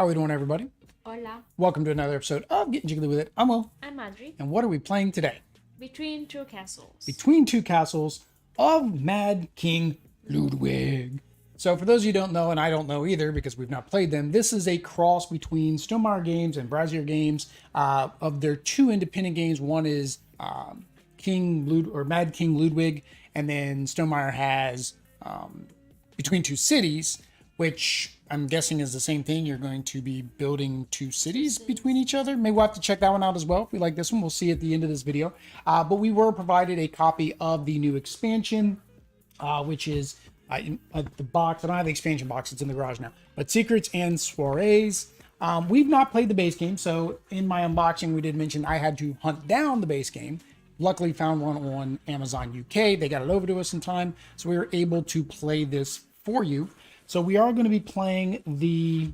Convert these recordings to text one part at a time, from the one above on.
How are we doing, everybody? Hola, Welcome to another episode of Getting Jiggly With It. I'm Will. I'm Adri. And what are we playing today? Between Two Castles. Between Two Castles of Mad King Ludwig. So for those of you who don't know, and I don't know either because we've not played them, this is a cross between Stonemaier Games and Bezier Games of their two independent games. One is Mad King Ludwig, and then Stonemaier has Between Two Cities, which I'm guessing is the same thing. You're going to be building two cities between each other. Maybe we'll have to check that one out as well. If we like this one, we'll see at the end of this video. But we were provided a copy of the new expansion, which is in the box. I don't have the expansion box. It's in the garage now. But Secrets and Soirees. We've not played the base game. So in my unboxing, we did mention I had to hunt down the base game. Luckily found one on Amazon UK. They got it over to us in time. So we were able to play this for you. So we are going to be playing the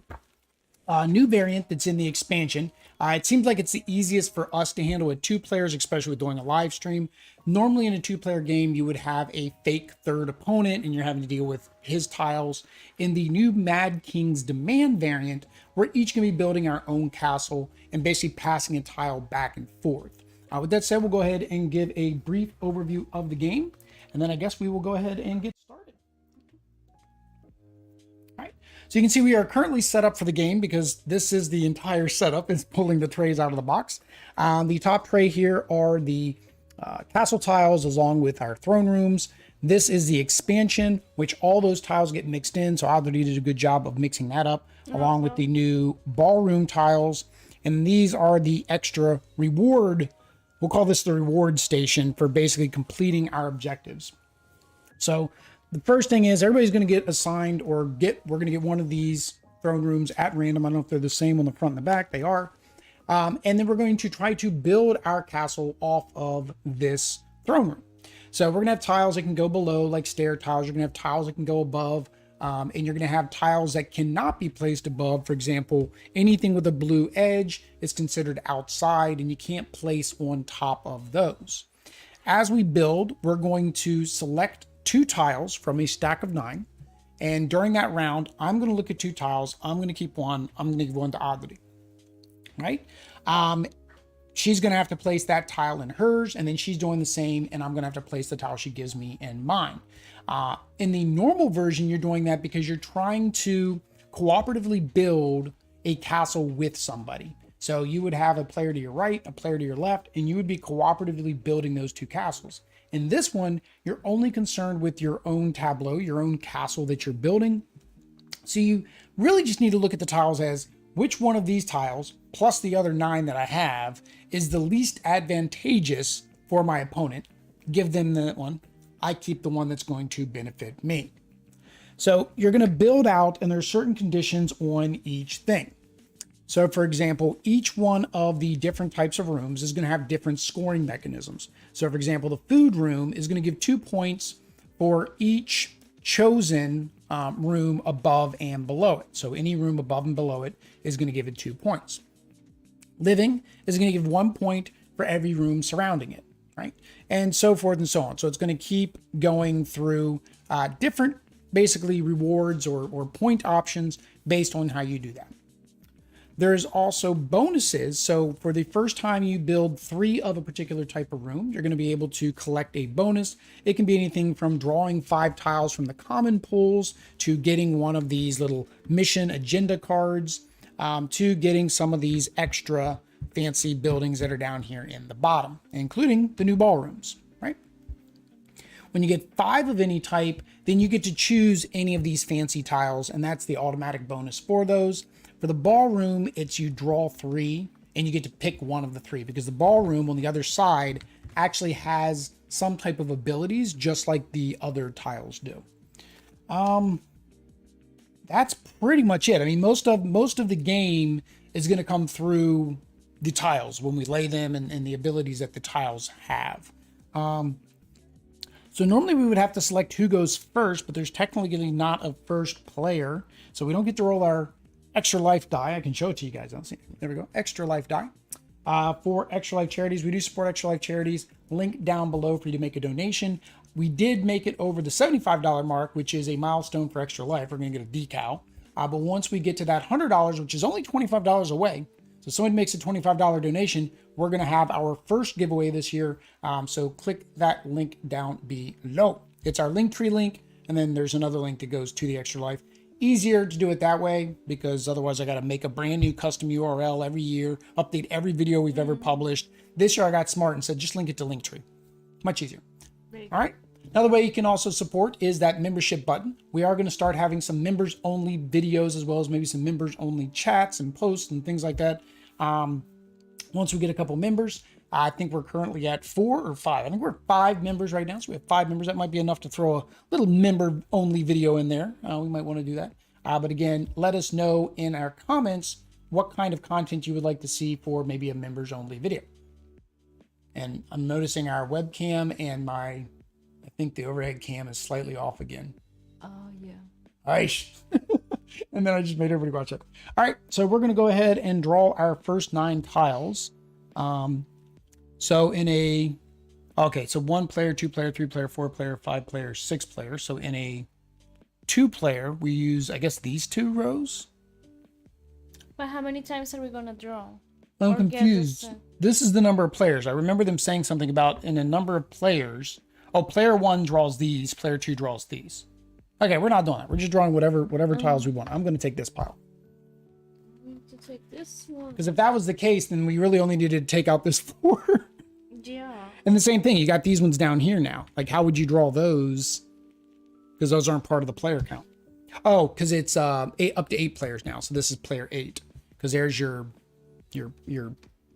new variant that's in the expansion. It seems like it's the easiest for us to handle with two players, especially with doing a live stream. Normally in a two-player game, you would have a fake third opponent and you're having to deal with his tiles. In the new Mad King's Demand variant, we're each going to be building our own castle and basically passing a tile back and forth. With that said, we'll go ahead and give a brief overview of the game. And then I guess we will go ahead and get started. So you can see we are currently set up for the game because this is the entire setup. It's pulling the trays out of the box. The top tray here are the castle tiles along with our throne rooms. This is the expansion, which all those tiles get mixed in. So Audrey did a good job of mixing that up along with the new ballroom tiles. And these are the extra reward. We'll call this the reward station for basically completing our objectives. So the first thing is everybody's going to get assigned we're going to get one of these throne rooms at random. I don't know if they're the same on the front and the back. They are. And then we're going to try to build our castle off of this throne room. So we're going to have tiles that can go below, like stair tiles. You're going to have tiles that can go above. And you're going to have tiles that cannot be placed above. For example, anything with a blue edge is considered outside and you can't place on top of those. As we build, we're going to select two tiles from a stack of 9. And during that round, I'm going to look at two tiles. I'm going to keep one. I'm going to give one to Audrey. Right? She's going to have to place that tile in hers, and then she's doing the same, and I'm going to have to place the tile she gives me in mine. In the normal version, you're doing that because you're trying to cooperatively build a castle with somebody. So you would have a player to your right, a player to your left, and you would be cooperatively building those two castles. In this one, you're only concerned with your own tableau, your own castle that you're building. So you really just need to look at the tiles as which one of these tiles, plus the other 9 that I have, is the least advantageous for my opponent. Give them that one. I keep the one that's going to benefit me. So you're going to build out, and there's certain conditions on each thing. So for example, each one of the different types of rooms is going to have different scoring mechanisms. So for example, the food room is going to give 2 points for each chosen room above and below it. So any room above and below it is going to give it 2 points. Living is going to give 1 point for every room surrounding it, right? And so forth and so on. So it's going to keep going through different basically rewards or point options based on how you do that. There's also bonuses. So for the first time you build 3 of a particular type of room, you're going to be able to collect a bonus. It can be anything from drawing 5 tiles from the common pools to getting one of these little mission agenda cards to getting some of these extra fancy buildings that are down here in the bottom, including the new ballrooms, right? When you get 5 of any type, then you get to choose any of these fancy tiles, and that's the automatic bonus for those. For the ballroom, it's you draw 3 and you get to pick one of the 3 because the ballroom on the other side actually has some type of abilities just like the other tiles do. That's pretty much it. I mean, most of the game is going to come through the tiles when we lay them and the abilities that the tiles have. So normally we would have to select who goes first, but there's technically not a first player. So we don't get to roll our extra life die. I can show it to you guys. Let's see. There we go. Extra life die. For Extra Life Charities, we do support Extra Life Charities. Link down below for you to make a donation. We did make it over the $75 mark, which is a milestone for Extra Life. We're going to get a decal. But once we get to that $100, which is only $25 away, so someone makes a $25 donation, we're going to have our first giveaway this year. So click that link down below. It's our Linktree link, and then there's another link that goes to the Extra Life. Easier to do it that way because otherwise I got to make a brand new custom URL every year, update every video we've ever published. This year I got smart and said just link it to Linktree. Much easier. All right. Another way you can also support is that membership button. We are going to start having some members only videos as well as maybe some members only chats and posts and things like that. Once we get a couple members, I think we're currently at 4 or 5. I think we're 5 members right now. So we have 5 members. That might be enough to throw a little member only video in there. We might want to do that. But again, let us know in our comments what kind of content you would like to see for maybe a members only video. And I'm noticing our webcam and I think the overhead cam is slightly off again. Oh, yeah. Aish. And then I just made everybody watch it. All right, so we're going to go ahead and draw our first 9 tiles. So in a, okay, so 1 player, 2 player, 3 player, 4 player, 5 player, 6 player. So in a 2 player, we use, I guess, these 2 rows. But how many times are we going to draw? I'm confused. This is the number of players. I remember them saying something about in a number of players. Oh, player 1 draws these, player 2 draws these. Okay, we're not doing that. We're just drawing whatever tiles we want. I'm going to take this pile. I need to take this one. Because if that was the case, then we really only needed to take out this 4. Yeah. And the same thing, you got these ones down here now. Like, how would you draw those? Because those aren't part of the player count. Oh, because it's up to 8 players now. So this is player 8. Because there's your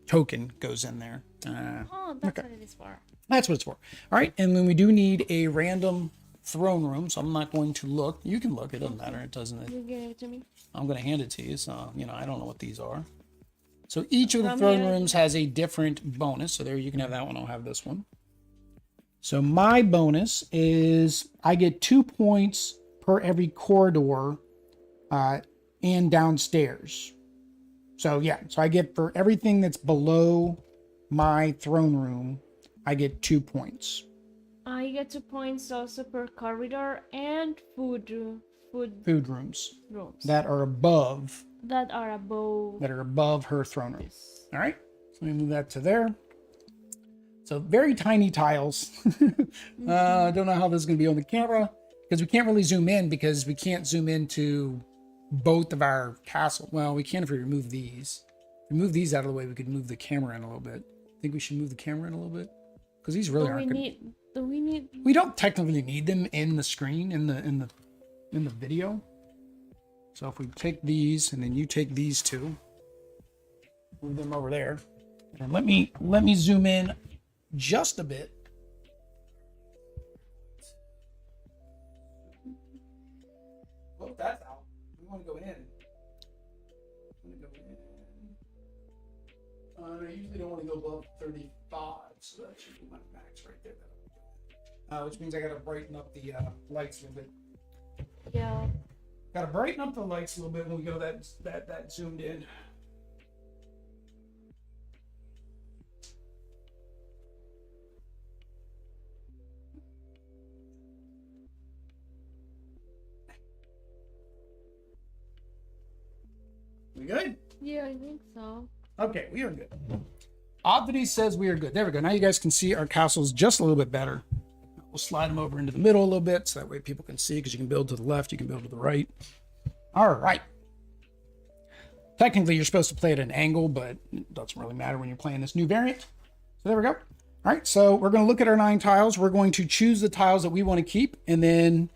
token goes in there. Oh, that's what it is for. That's what it's for. All right, and then we do need a random throne room, so I'm not going to look. You can look, it doesn't matter. It doesn't. You give it to me. I'm going to hand it to you, so, you know, I don't know what these are. So each of the throne rooms has a different bonus. So there you can have that one. I'll have this one. So my bonus is I get 2 points per every corridor and downstairs. So yeah, so I get for everything that's below my throne room, I get 2 points. I get 2 points also per corridor and food rooms that are above her throne room. All right, so let me move that to there. So very tiny tiles. I don't know how this is going to be on the camera because we can't really zoom in because we can't zoom into both of our castle. Well, we can if we remove these. If we move these out of the way, we could move the camera in a little bit. Think we should move the camera in a little bit because these really aren't good. We don't technically need them in the screen in the video. So if we take these and then you take these 2, move them over there, and let me zoom in just a bit. Well, that's out. We want to go in. I usually don't want to go above 35, so that should be my max right there. Which means I got to brighten up the lights a little bit. Yeah. Got to brighten up the lights a little bit when we go that zoomed in. We good? Yeah, I think so. Okay, we are good. Oddity says we are good. There we go. Now you guys can see our castles just a little bit better. We'll slide them over into the middle a little bit so that way people can see, because you can build to the left, you can build to the right. All right. Technically, you're supposed to play at an angle, but it doesn't really matter when you're playing this new variant. So there we go. All right, so we're going to look at our 9 tiles. We're going to choose the tiles that we want to keep, and then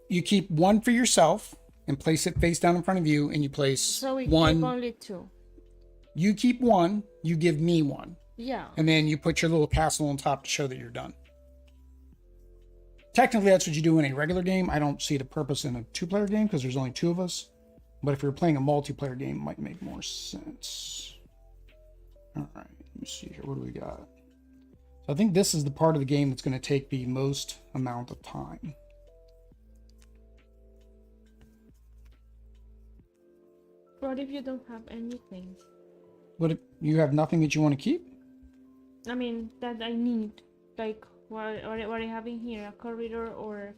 you keep 1 for yourself and place it face down in front of you, and you place so we 1. keep only 2. You keep 1, you give me 1. Yeah. And then you put your little castle on top to show that you're done. Technically, that's what you do in a regular game. I don't see the purpose in a 2-player game because there's only 2 of us. But if you're playing a multiplayer game, it might make more sense. All right, let me see here. What do we got? So I think this is the part of the game that's going to take the most amount of time. What if you don't have anything? What if you have nothing that you want to keep? I mean, that I need. Like, what are you having here? A corridor or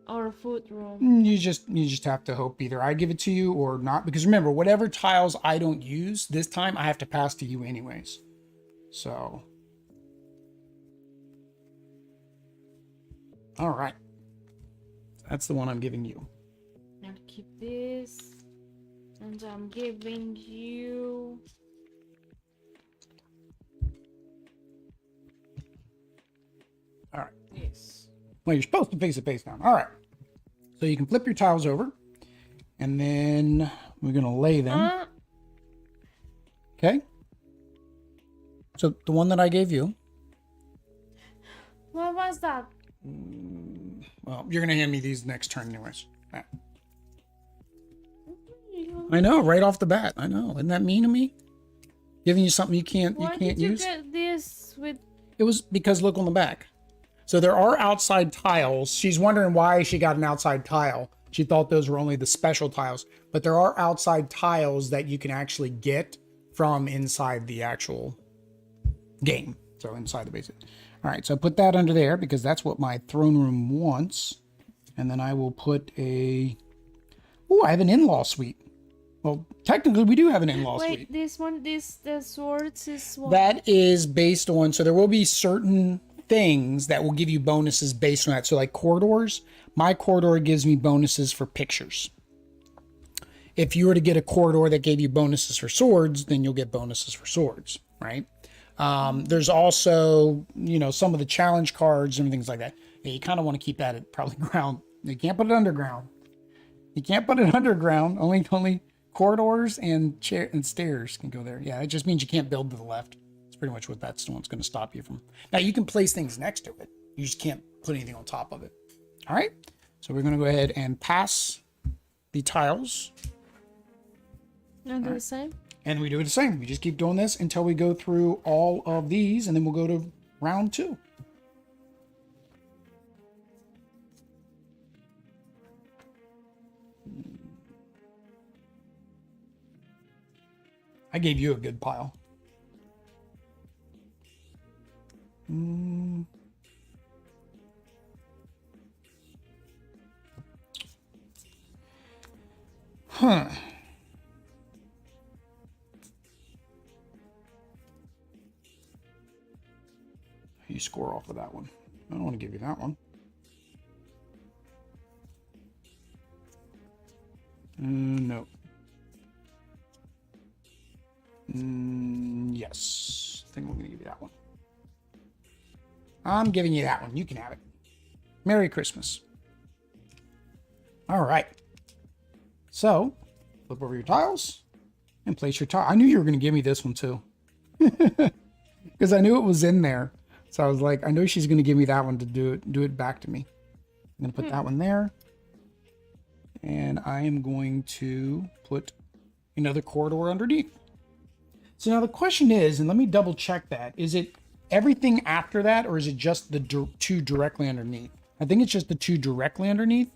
or food room? You just have to hope either I give it to you or not, because remember, whatever tiles I don't use this time, I have to pass to you anyways. So, all right, that's the one I'm giving you. I'll keep this, and I'm giving you. All right. This. Well, you're supposed to face it face down. All right. So you can flip your tiles over, and then we're gonna lay them. Okay. So the one that I gave you. What was that? Well, you're gonna hand me these next turn, anyways. Right. I know, right off the bat. I know. Isn't that mean of me? Giving you something you can't Why use. did you get this with? It was because look on the back. So there are outside tiles. She's wondering why she got an outside tile. She thought those were only the special tiles, but there are outside tiles that you can actually get from inside the actual game. So inside the basic. All right, so put that under there because that's what my throne room wants. And then I will put a... Oh, I have an in-law suite. Well, technically we do have an in-law suite. Wait, this one, the swords is one. That is based on, so there will be certain things that will give you bonuses based on that. So like corridors, my corridor gives me bonuses for pictures. If you were to get a corridor that gave you bonuses for swords, then you'll get bonuses for swords, right? There's also, you know, some of the challenge cards and things like that. Yeah, you kind of want to keep that at probably ground. You can't put it underground. You can't put it underground. Only corridors and chair and stairs can go there. Yeah, it just means you can't build to the left. It's pretty much what that's the one's going to stop you from. Now you can place things next to it. You just can't put anything on top of it. All right. So we're going to go ahead and pass the tiles. And the same. And we do it the same. We just keep doing this until we go through all of these, and then we'll go to round 2. I gave you a good pile. Huh. You score off of that one. I don't want to give you that one. No. Yes. I think we're going to give you that one. I'm giving you that one. You can have it. Merry Christmas. All right. So, flip over your tiles and place your tile. I knew you were going to give me this one too. Because I knew it was in there. So I was like, I know she's going to give me that one to do it back to me. I'm going to put that one there. And I am going to put another corridor underneath. So now the question is, and let me double check that, is it everything after that, or is it just the two directly underneath? I think it's just the two directly underneath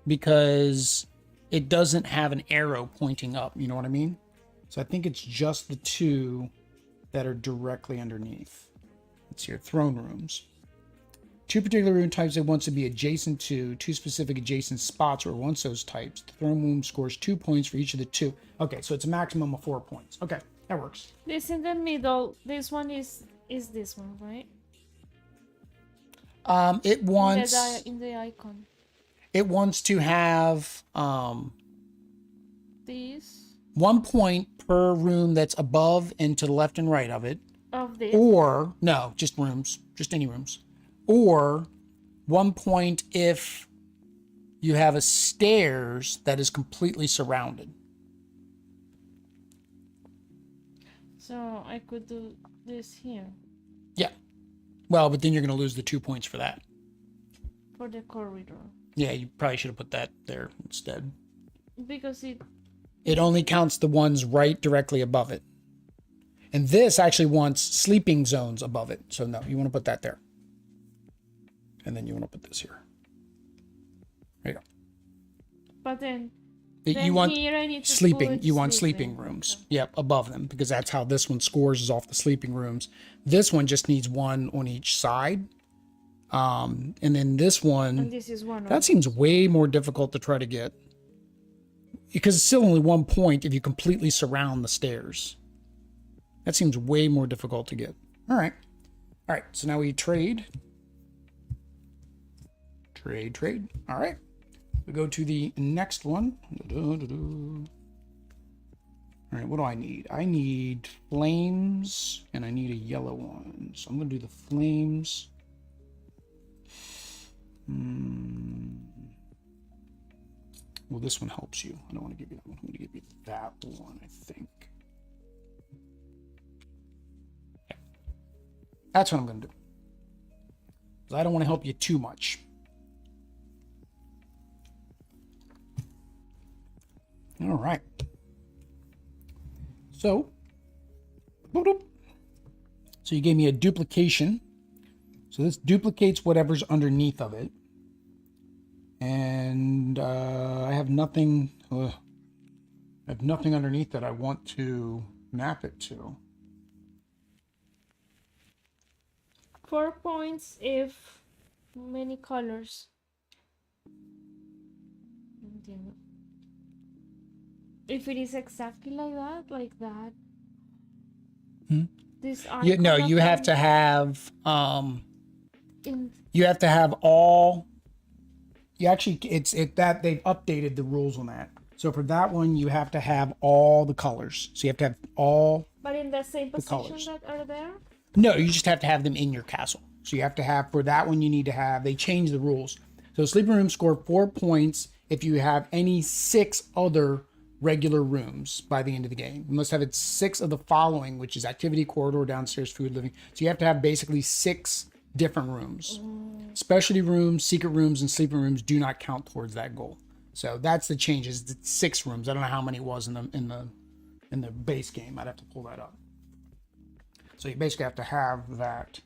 because it doesn't have an arrow pointing up. You know what I mean? So I think it's just the two that are directly underneath. It's your throne rooms. 2 particular room types it wants to be adjacent to 2 specific adjacent spots or once those types. The throne room scores 2 points for each of the 2. Okay, so it's a maximum of 4 points. Okay, that works. This in the middle, this one is this one, right? It wants in the icon. It wants to have This 1 point per room that's above and to the left and right of it. Of this. Or no, just rooms, just any rooms. Or 1 point if you have a stairs that is completely surrounded. So I could do this here. Yeah. Well, but then you're going to lose the 2 points for that. For the corridor. Yeah, you probably should have put that there instead. Because it only counts the ones right directly above it. And this actually wants sleeping zones above it. So no, you want to put that there. And then you want to put this here. There you go. But then you want here I need to sleeping. put You want sleeping rooms. Okay. Yep, above them, because that's how this one scores, is off the sleeping rooms. This one just needs one on each side And then this one, And this is one. that seems way more difficult to try to get. Because it's still only 1 point if you completely surround the stairs. That seems way more difficult to get. All right. All right, so now we trade. Trade. All right. We go to the next one. All right, what do I need? I need flames, and I need a yellow one. So I'm going to do the flames. Well, this one helps you. I don't want to give you that one. I'm going to give you that one, I think. Yeah. That's what I'm going to do. Because I don't want to help you too much. All right. So you gave me a duplication. So this duplicates whatever's underneath of it. And I have nothing. I have nothing underneath that I want to map it to. 4 points if many colors. Entiendo. If it is exactly like that. This No, you have to have you have to have all. You actually, that they've updated the rules on that. So for that one, you have to have all the colors. So you have to have all. But in the same position colors. that are there. No, you just have to have them in your castle. So you have to have, for that one, you need to have, they changed the rules. So sleeping room score 4 points if you have any 6 other regular rooms by the end of the game. You must have it 6 of the following, which is activity, corridor, downstairs, food, living. So you have to have basically 6 different rooms. Specialty rooms, secret rooms, and sleeping rooms do not count towards that goal. So that's the changes. It's 6 rooms. I don't know how many it was in the base game. I'd have to pull that up. So you basically have to have that.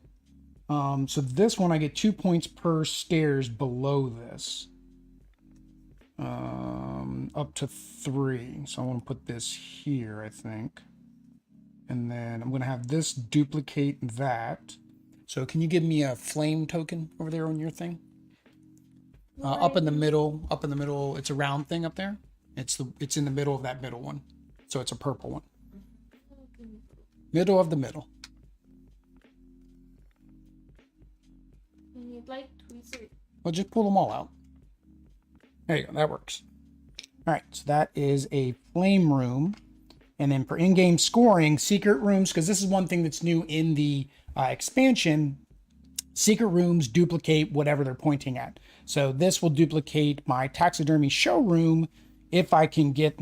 So this one, I get 2 points per stairs below this. Up to 3. So I want to put this here, I think. And then I'm going to have this duplicate that. So can you give me a flame token over there on your thing? Up in the middle, it's a round thing up there. It's in the middle of that middle one. So it's a purple one. Middle of the middle. I need like tweezers. Well, just pull them all out. There you go, that works. All right, so that is a flame room. And then for in-game scoring, secret rooms, because this is one thing that's new in the expansion, secret rooms duplicate whatever they're pointing at. So this will duplicate my taxidermy showroom if I can get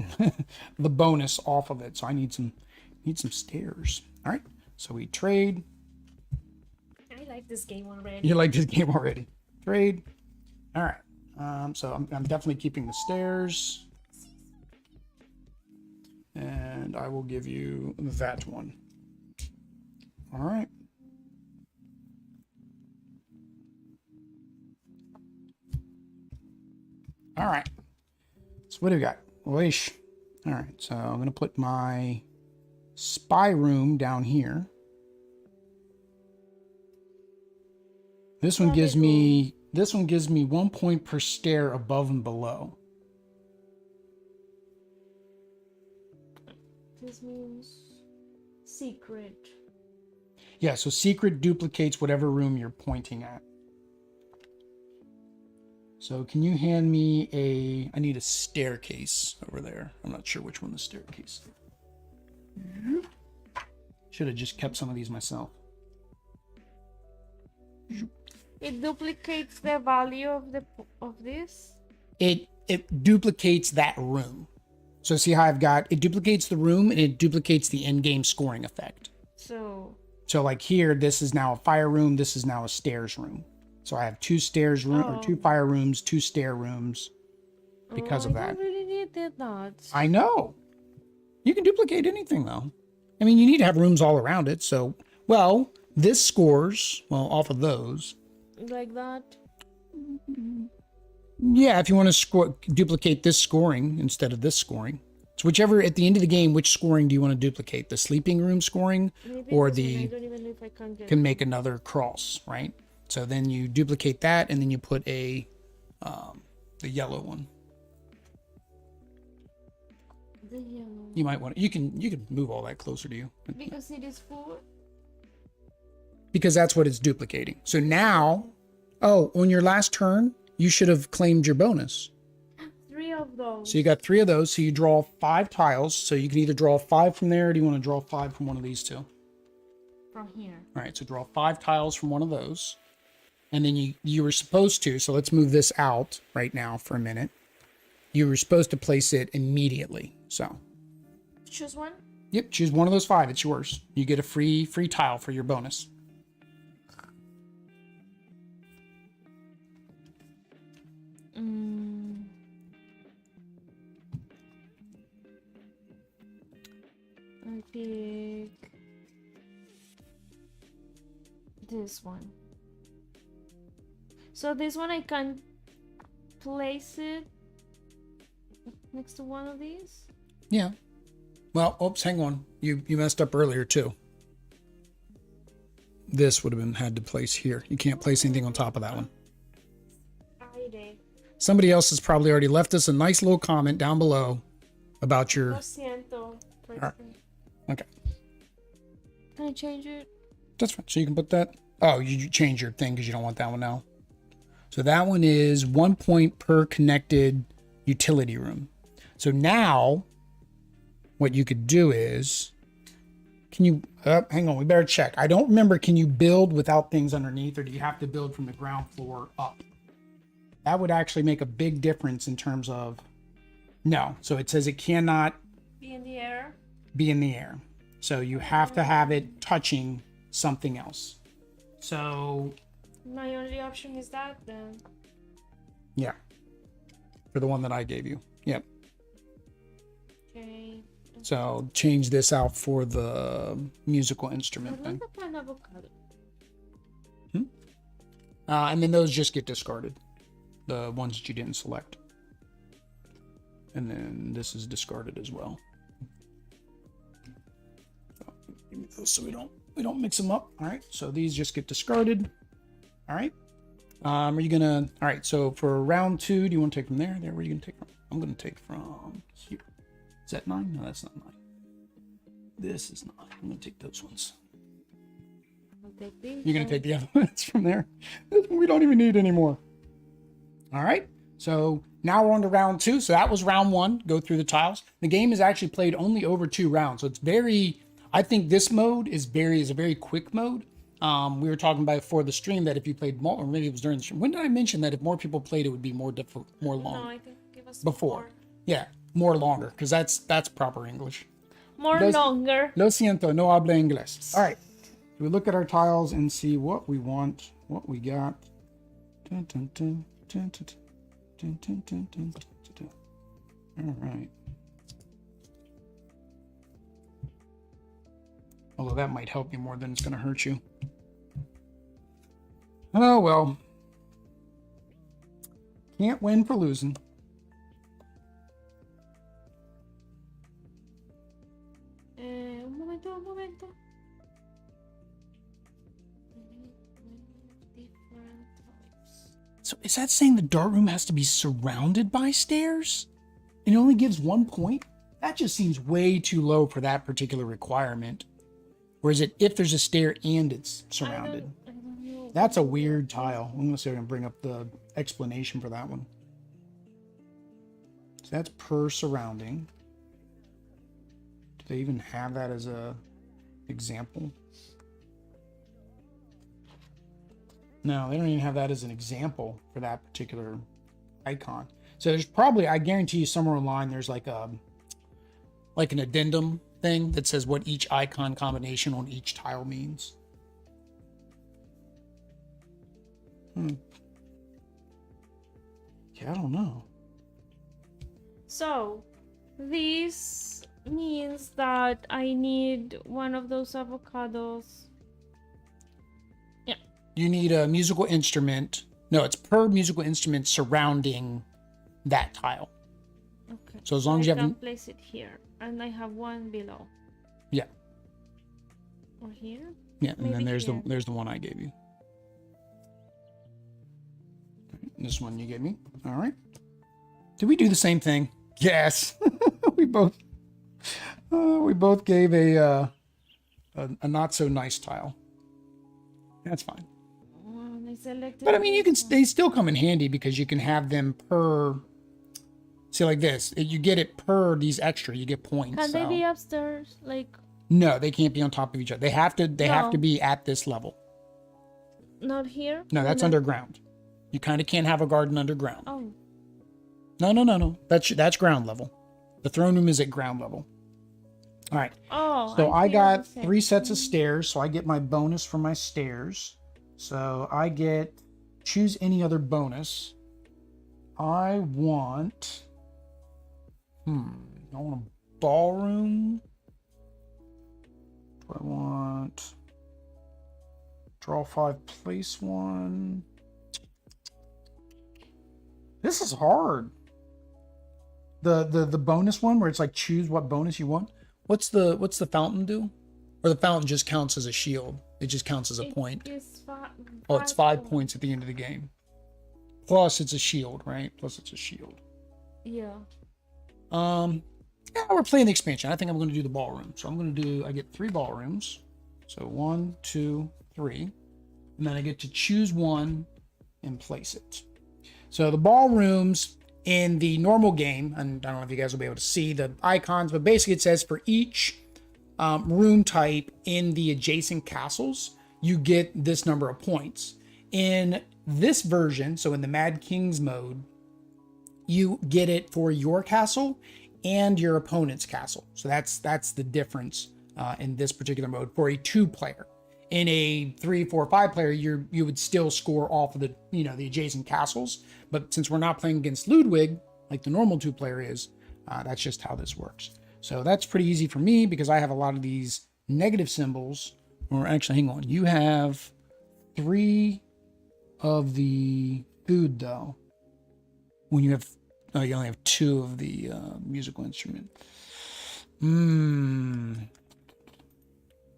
the bonus off of it. So I need some stairs. All right, so we trade. I like this game already. You like this game already? Trade. All right. So I'm definitely keeping the stairs. And I will give you that one. All right. All right. So what do we got? Oish. All right. So I'm going to put my spy room down here. This one gives me 1 point per stair above and below. This means secret. Yeah, so secret duplicates whatever room you're pointing at. So can you hand me I need a staircase over there. I'm not sure which one the staircase is. Should have just kept some of these myself. It duplicates the value of this. It duplicates that room. So see how I've got, it duplicates the room and it duplicates the in-game scoring effect. So like here, this is now a fire room. This is now a stairs room. So I have 2 stairs room or 2 fire rooms, 2 stair rooms because of that. I don't really need that. I know. You can duplicate anything though. I mean, you need to have rooms all around it. So, well, this scores, well, off of those. Like that? Yeah, if you want to duplicate this scoring instead of this scoring. So whichever, at the end of the game, which scoring do you want to duplicate? The sleeping room scoring? Maybe Or this one, the, I don't even know if I can get can make another cross, right? So then you duplicate that, and then you put the yellow one. The yellow. You might want to, you can move all that closer to you. Because it is food. Because that's what it's duplicating. So now, oh, on your last turn, you should have claimed your bonus. 3 of those. So you got 3 of those. So you draw 5 tiles. So you can either draw 5 from there, or do you want to draw 5 from one of these two? From here. All right, so draw 5 tiles from one of those. And then you were supposed to, so let's move this out right now for a minute. You were supposed to place it immediately. So Choose one. yep, choose one of those 5. It's yours. You get a free tile for your bonus. I pick this one. So this one I can place it next to one of these. Yeah. Well, oops, hang on. You messed up earlier too. This would have been had to place here. You can't place anything on top of that one. I did. Somebody else has probably already left us a nice little comment down below about your. Lo siento. Right. Okay. Can I change it? That's fine. So you can put that. Oh, you change your thing because you don't want that one now. So that one is 1 point per connected utility room. So now what you could do is, can you, hang on, we better check. I don't remember, can you build without things underneath, or do you have to build from the ground floor up? That would actually make a big difference in terms of, no. So it says it cannot Be in the air. be in the air. So you have to have it touching something else. So My only option is that then. yeah, for the one that I gave you. Yep. Okay. So change this out for the musical I instrument want thing. the pan avocado. And then those just get discarded. The ones that you didn't select. And then this is discarded as well. So, give me those so we don't mix them up. All right. So these just get discarded. All right. Are you gonna? All right. So for round 2, do you want to take from there? There. Where are you gonna take from? I'm gonna take from here. Is that 9? No, that's not 9. This is 9. I'm gonna take those ones. I'll take these. You're gonna take the other ones from there. This one we don't even need anymore. All right. So now we're on to round 2. So that was round 1. Go through the tiles. The game is actually played only over 2 rounds. So it's very. I think this mode is a very quick mode. We were talking about before the stream that if you played more, or maybe it was during the stream. When did I mention that if more people played, it would be more difficult, more long? No, I think it was Before. Yeah, more longer, because that's proper English. More longer. Lo siento, no habla inglés. All right. We look at our tiles and see what we want, what we got. Dun, dun, dun, dun, dun, dun, dun, dun, dun, dun, dun. All right. Although that might help you more than it's going to hurt you. Oh, well. Can't win for losing. Un momento, un momento. Different types. So is that saying the dark room has to be surrounded by stairs? It only gives 1 point? That just seems way too low for that particular requirement. Or is it if there's a stair and it's surrounded? I don't know. That's a weird tile. I'm gonna see if I can bring up the explanation for that one. So that's per surrounding. Do they even have that as a example? No, they don't even have that as an example for that particular icon. So there's probably, I guarantee you somewhere online there's like an addendum thing that says what each icon combination on each tile means. Yeah, I don't know. So, this means that I need one of those avocados. Yeah. You need a musical instrument. No, it's per musical instrument surrounding that tile. Okay. So as long as you I have, can place it here, and I have one below. yeah, Or here. yeah, and then Maybe there's here. there's the one I gave you. This one you gave me. All right. Did we do the same thing? Yes. we both gave a not so nice tile. That's fine. I selected But I mean, this one. they still come in handy because you can have them per. See, like this, you get it per these extra. You get points. Can they be upstairs? Like no, they can't be on top of each other. They have to be at this level. not here? No, that's underground. You kind of can't have a garden underground. Oh. No. That's ground level. The throne room is at ground level. All right. Oh. So I got 3 sets of stairs, so I get my bonus for my stairs. So I get choose any other bonus. I want a ballroom. Do I want draw 5, place 1? This is hard. The bonus one where it's like choose what bonus you want. What's the fountain do? Or the fountain just counts as a shield. It just counts as a point. It's Oh, it's 5 points at the end of the game. Plus it's a shield, right? Plus it's a shield. Yeah. Yeah, we're playing the expansion. I think I'm going to do the ballroom. So I get 3 ballrooms. So 1, 2, 3. And then I get to choose one and place it. So the ballrooms in the normal game, and I don't know if you guys will be able to see the icons, but basically it says for each room type in the adjacent castles, you get this number of points. In this version, so in the Mad Kings mode, you get it for your castle and your opponent's castle. So that's the difference in this particular mode for a 2-player. In a 3, 4, 5-player, you would still score off of the adjacent castles. But since we're not playing against Ludwig, like the normal 2-player is, that's just how this works. So that's pretty easy for me because I have a lot of these negative symbols. Or actually, hang on. You have 3 of the food, though. When you have, you only have 2 of the musical instrument.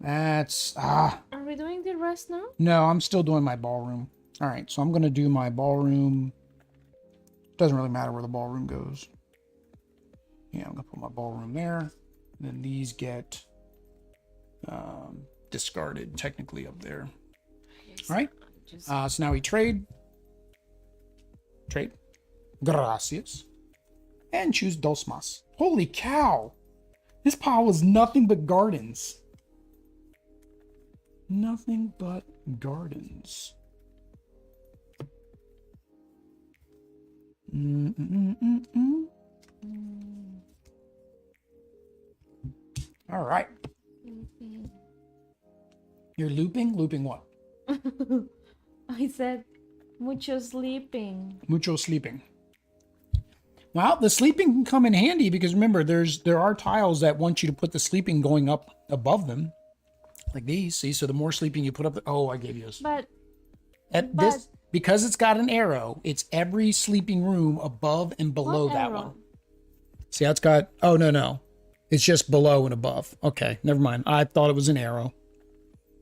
That's, Are we doing the rest now? No, I'm still doing my ballroom. All right, so I'm going to do my ballroom. Doesn't really matter where the ballroom goes. Yeah, I'm going to put my ballroom there. And then these get discarded technically up there. All right, so now we trade. Trade. Gracias. And choose dos más. Holy cow. This pile was nothing but gardens. Nothing but gardens. All right. You're looping? Looping what? I said mucho sleeping. Mucho sleeping. Well, the sleeping can come in handy because remember, there are tiles that want you to put the sleeping going up above them. Like these, see? So the more sleeping you put up, I gave you this. But This, because it's got an arrow, it's every sleeping room above and below that one. See how it's got, no. It's just below and above. Okay, never mind. I thought it was an arrow.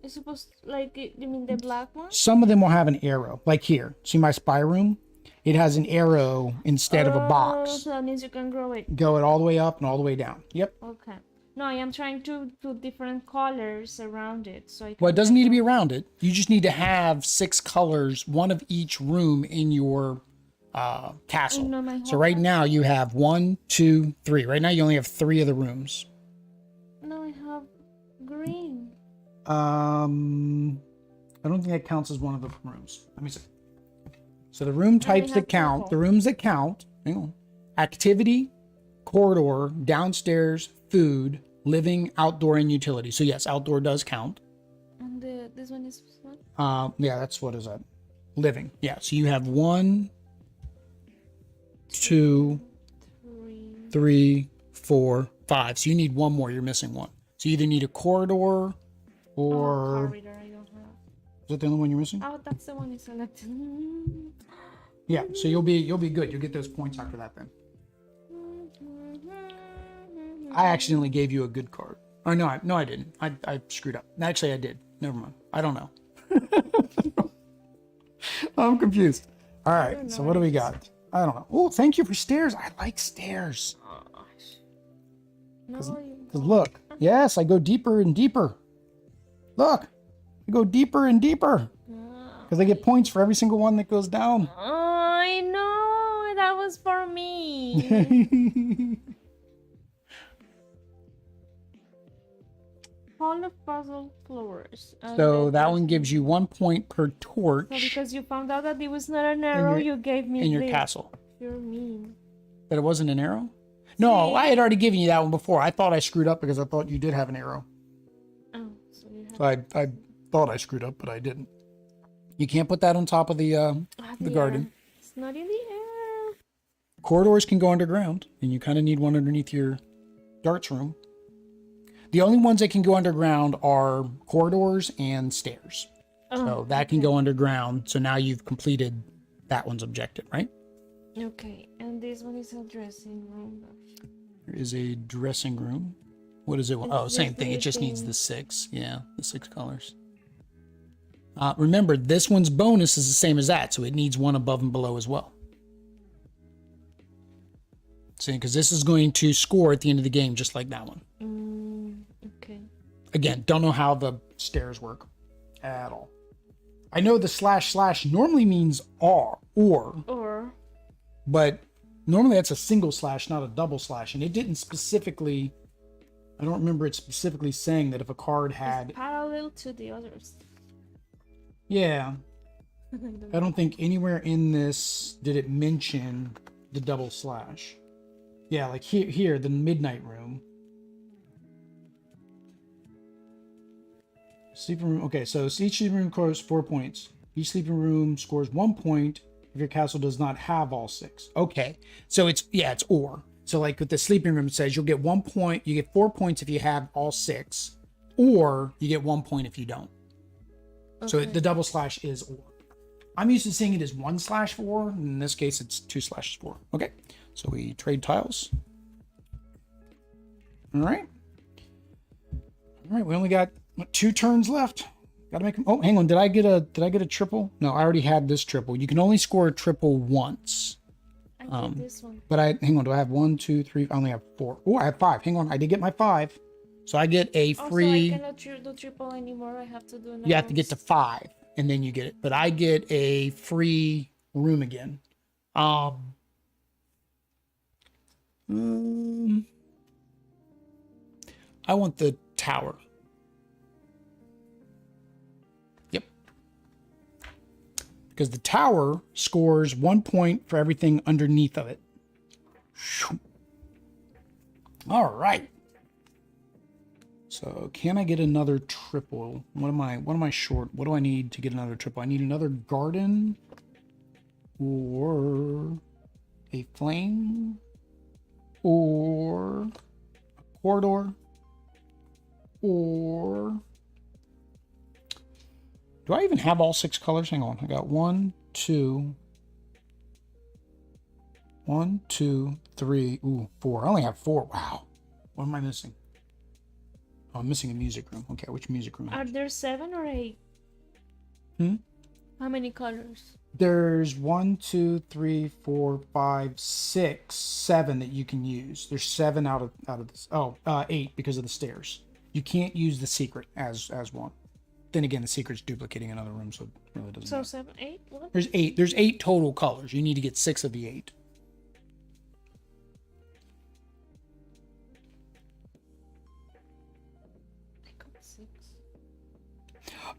It's supposed, you mean the black one? Some of them will have an arrow. Like here, see my spy room? It has an arrow instead of a box. So that means you can grow it. Go it all the way up and all the way down. Yep. Okay. No, I am trying to put different colors around it. So Well, it doesn't need to be around it. You just need to have 6 colors, one of each room in your castle. So right now you have 1, 2, 3. Right now you only have 3 of the rooms. No, I have green. I don't think that counts as one of the rooms. Let me see. So the room types that count, purple. the rooms that count, hang on. Activity, corridor, downstairs, food, living, outdoor, and utility. So yes, outdoor does count. And this one is what? Yeah, that's what is that? Living. Yeah, so you have 1, 2, 3, 4, 5. So you need 1 more. You're missing 1. So you either need a corridor or Corridor, I don't have. is that the only one you're missing? Oh, that's the one I selected. Yeah, so you'll be good. You'll get those points after that then. I accidentally gave you a good card. Oh no, I didn't. I screwed up. Actually, I did. Never mind. I don't know. I'm confused. All I right, don't so know what do we it is. got? I don't know. Oh, thank you for stairs. I like stairs. Gosh. No, Because you look, yes, I go deeper and deeper. Look, I go deeper and deeper. Because I get points for every single one that goes down. I know that was for me. Hall of Puzzle Floors. So that one gives you 1 point per So torch because you found out that it was not an arrow, you gave me in your this. castle. You're mean. That it wasn't an arrow? No, See? I had already given you that one before. I thought I screwed up because I thought you did have an arrow. Oh, so you have So I thought I screwed up, but I didn't. You can't put that on top of the garden. air. It's not in the air. Corridors can go underground, and you kind of need one underneath your darts room. The only ones that can go underground are corridors and stairs. So that can go underground. So now you've completed that one's objective, right? Okay, and this one is a dressing room. There is a dressing room. What is it? Oh, same thing. It just needs the 6. Yeah, the 6 colors. Remember, this one's bonus is the same as that, so it needs one above and below as well. See, because this is going to score at the end of the game just like that one. Okay. Again, don't know how the stairs work at all. I know the // normally means or, but normally that's a single slash, not a double slash, and it didn't specifically. I don't remember it specifically saying that if a card had It's parallel to the others. Yeah. I don't think anywhere in this did it mention the double slash. Yeah, like here, the midnight room. Sleeping room. Okay, so each sleeping room scores 4 points. Each sleeping room scores 1 point if your castle does not have all 6. Okay, so it's or. So like with the sleeping room, it says you'll get 1 point. You get 4 points if you have all 6, or you get 1 point if you don't. Okay. So the double slash is or. I'm used to seeing it as 1/4. In this case, it's 2/4. Okay, so we trade tiles. All right. All right, we only got 2 turns left. Got to make them. Oh, hang on. Did I get a triple? No, I already had this triple. You can only score a triple once. I did this one. But hang on. Do I have 1, 2, 3? I only have 4. Oh, I have 5. Hang on. I did get my 5. So I get a free. So I cannot do triple anymore. I have to do another. You have to get to 5, and then you get it. But I get a free room again. I want the tower. Yep. Because the tower scores 1 point for everything underneath of it. All right. So can I get another triple? What am I short? What do I need to get another triple? I need another garden or a flame or a corridor or do I even have all 6 colors? Hang on. I got 1, 2, 3, 4. I only have 4. Wow. What am I missing? Oh, I'm missing a music room. Okay, which music room? Are there 7 or 8? How many colors? There's 1, 2, 3, 4, 5, 6, 7 that you can use. There's 7 out of this. 8 because of the stairs. You can't use the secret as one. Then again, the secret's duplicating another room, so it really doesn't matter. 7, 8? What? There's 8. There's 8 total colors. You need to get 6 of the 8.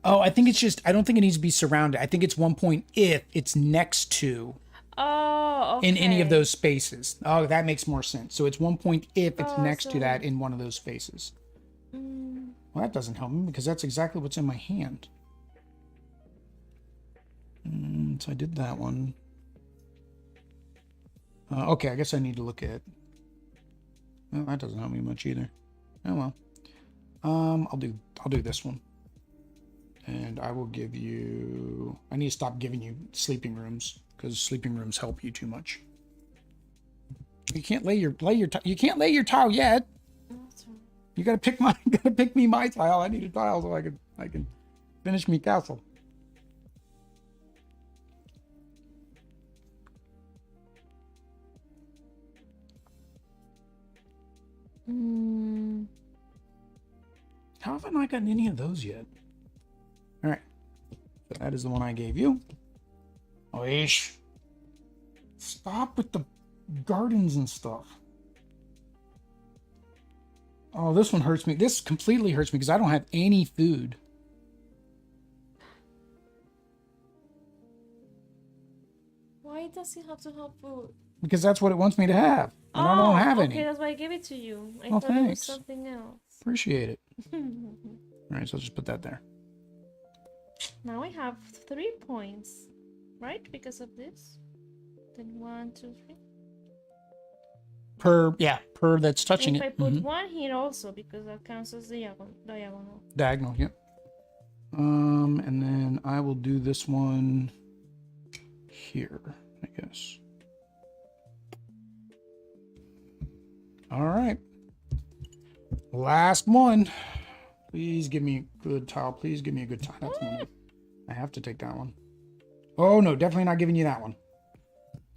Oh, I think it's just, I don't think it needs to be surrounded. I think it's 1 point if it's next to okay. in any of those spaces. Oh, that makes more sense. So it's 1 point if it's next to that in one of those spaces. Well, that doesn't help me because that's exactly what's in my hand. So I did that one. Okay, I guess I need to look at. Well, that doesn't help me much either. Oh well. I'll do this one. And I will give you. I need to stop giving you sleeping rooms because sleeping rooms help you too much. You can't lay your you can't lay your tile yet. You gotta pick me my tile. I need a tile so I can finish me castle. Mm, How have I not gotten any of those yet? All right. So that is the one I gave you. Oish. Stop with the gardens and stuff. Oh, this one hurts me. This completely hurts me because I don't have any food. why does he have to have food? Because that's what it wants me to have. And I don't have okay, any. that's why I gave it to you. I Oh, thought it was thanks. something else. Appreciate it. All right, so I'll just put that there. Now we have 3 points, right? Because of this. Then 1, 2, 3. Per that's touching If it. I put 1 here also, because that counts as diagonal. Diagonal, yep. And then I will do this one here, I guess. All right. Last one. Please give me a good tile. Please give me a good tile. That's one. I have to take that one. Oh, no. Definitely not giving you that one.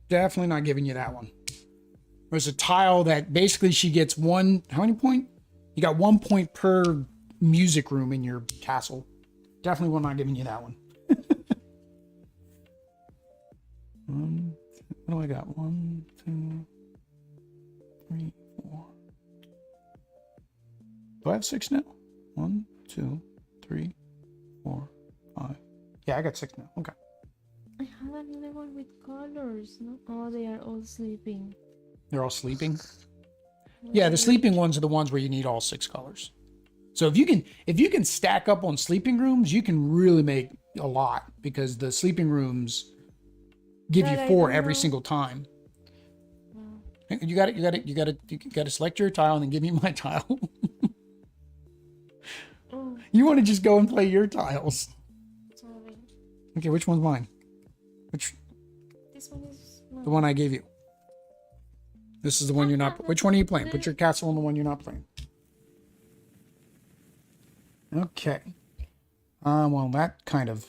Definitely not giving you that one. There's a tile that basically she gets one. How many points? You got 1 point per music room in your castle. Definitely will not giving you that one. What do I got? 1, 2, 3, 4. Do I have 6 now? 1, 2, 3, 4, 5. Yeah, I got 6 now. Okay. I have another one with colors. No? Oh, they are all sleeping. They're all sleeping? Yeah, the sleeping ones are the ones where you need all 6 colors. So if you can stack up on sleeping rooms, you can really make a lot because the sleeping rooms give you 4 every single time. Wow. You got to select your tile and then give me my tile. Oh. You want to just go and play your tiles. Sorry. Okay, which one's mine? This one is mine. The one I gave you. This is the one you're not. Which one are you playing? Put your castle on the one you're not playing. Okay. Well, that kind of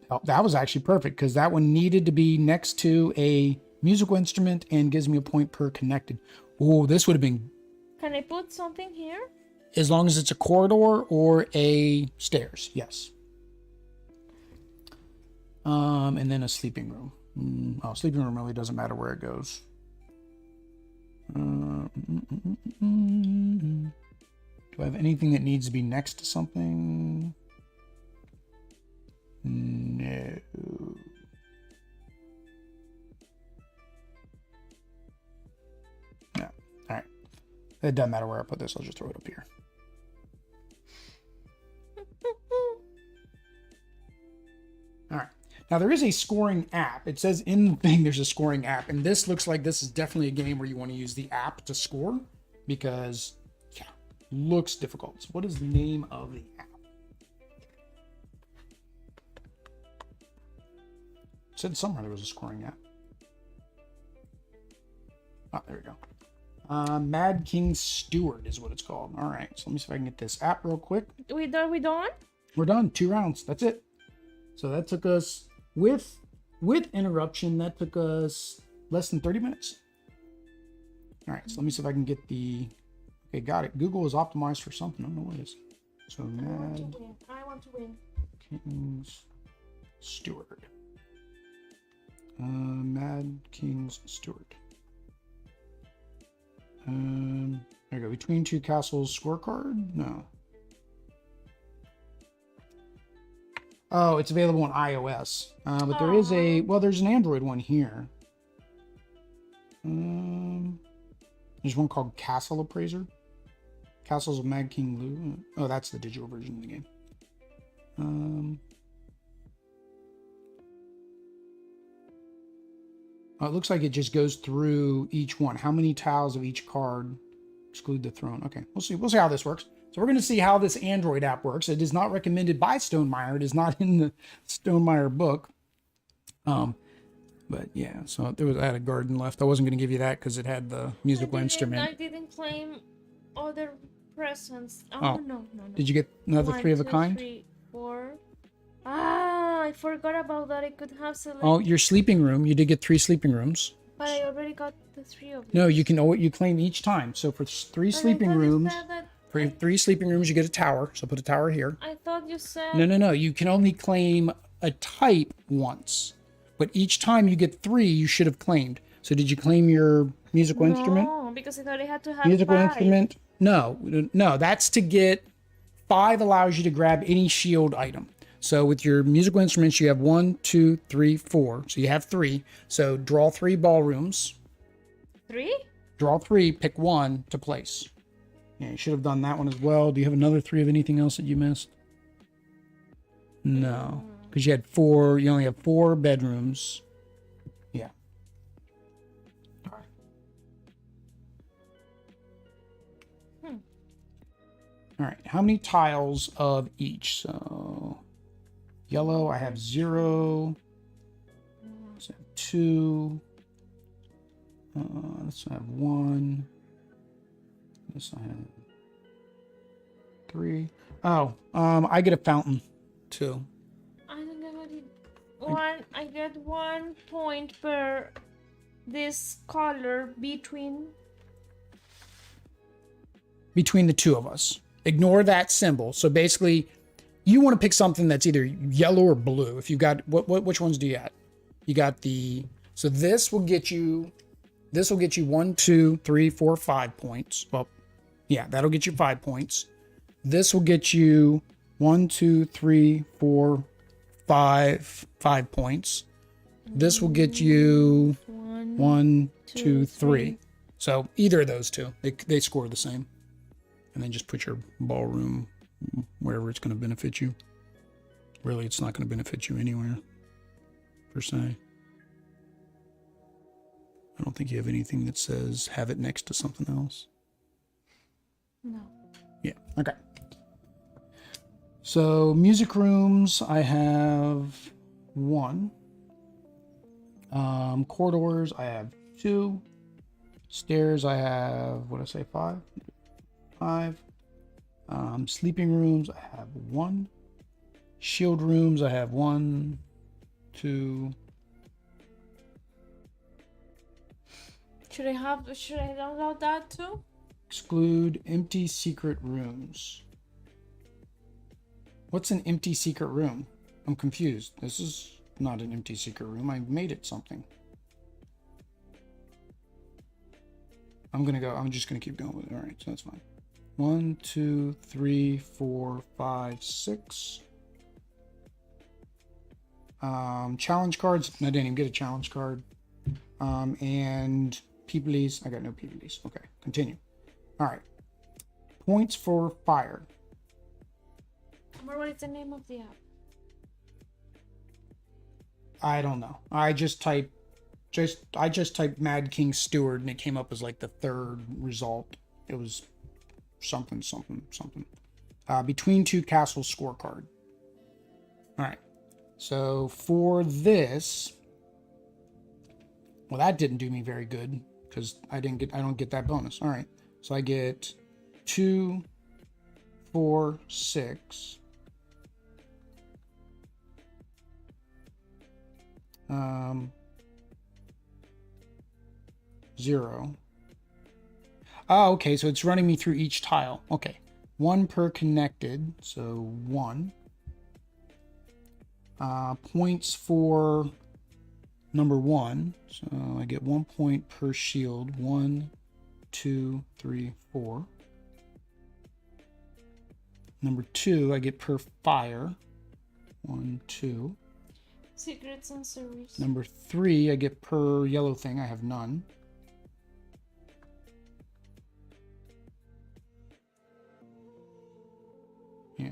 helped. That was actually perfect because that one needed to be next to a musical instrument and gives me a point per connected. Oh, this would have been. Can I put something here? As long as it's a corridor or a stairs, yes. And then a sleeping room. Oh, sleeping room really doesn't matter where it goes. Do I have anything that needs to be next to something? No. No. All right. It doesn't matter where I put this. I'll just throw it up here. All right. Now there is a scoring app. It says in the thing there's a scoring app, and this looks like this is definitely a game where you want to use the app to score because, yeah, looks difficult. So what is the name of the app? It said somewhere there was a scoring app. Oh, there we go. Mad King Steward is what it's called. All right, so let me see if I can get this app real quick. We done? We're done. 2 rounds. That's it. So that took us with interruption. That took us less than 30 minutes. All right. So let me see if I can get the. Okay, got it. Google is optimized for something. I don't know what it is. So I want to win. King's Steward. Mad King's Steward. There we go. Between Two Castles scorecard? No. Oh, it's available on iOS. But there is there's an Android one here. There's one called Castle Appraiser. Castles of Mad King Ludwig. Oh, that's the digital version of the game. It looks like it just goes through each one. How many tiles of each card exclude the throne? Okay, we'll see. We'll see how this works. So we're going to see how this Android app works. It is not recommended by Stonemaier. It is not in the Stonemaier book. But yeah, so I had a garden left. I wasn't going to give you that because it had the musical instrument. I didn't claim other presents. Oh, no. Did you get another 1, 3 of a 2, kind? 3, 4. I forgot about that. I could have selected. Oh, your sleeping room. You did get 3 sleeping rooms. But I already got the 3 of No, these. you can know what you claim each time. So for 3 But I sleeping thought you rooms, said that for 3 sleeping rooms, you get a tower. So put a tower here. I thought you said No. You can only claim a type once. But each time you get 3, you should have claimed. So did you claim your musical instrument? no, because I thought I had to have Musical 5. instrument? No, that's to get 5 allows you to grab any shield item. So with your musical instruments, you have 1, 2, 3, 4. So you have 3. So draw 3 ballrooms. 3? Draw 3, pick 1 to place. Yeah, you should have done that one as well. Do you have another 3 of anything else that you missed? No, because you had 4. You only have 4 bedrooms. Yeah. All right. All right. How many tiles of each? So yellow, I have 0. So I have 2. This I have 1. This I have 3. Oh, I get a fountain too. I think I got it. I get 1 point per this color between. Between the two of us. Ignore that symbol. So basically, you want to pick something that's either yellow or blue. If you got which ones do you got? You got the so this will get you 1, 2, 3, 4, 5 points. Well, yeah, that'll get you 5 points. This will get you 1, 2, 3, 4, 5 points. This will get you 1, 2, 3. So either of those two, they score the same. And then just put your ballroom wherever it's going to benefit you. Really, it's not going to benefit you anywhere, per se. I don't think you have anything that says have it next to something else. No. Yeah, okay. So music rooms, I have 1. Corridors, I have 2. Stairs, I have, what did I say, 5? 5. Sleeping rooms, I have 1. Shield rooms, I have 1, 2. Should I download that too? Exclude empty secret rooms. What's an empty secret room? I'm confused. This is not an empty secret room. I made it something. I'm just gonna keep going with it. All right, so that's fine. 1, 2, 3, 4, 5, 6. Challenge cards. I didn't even get a challenge card. And peoples. I got no peoples. Okay, continue. All right. Points for fire. What is the name of the app? I don't know. I just typed Mad King Steward and it came up as like the 3rd result. It was something. Between two castles scorecard. All right. So for this, well, that didn't do me very good because I don't get that bonus. All right. So I get 2, 4, 6. 0. Oh, okay. So it's running me through each tile. Okay. 1 per connected. So 1. Points for number 1. So I get 1 point per shield. 1, 2, 3, 4. Number 2, I get per fire. 1, 2. Secrets and Soirees. Number 3, I get per yellow thing. I have none. Yeah.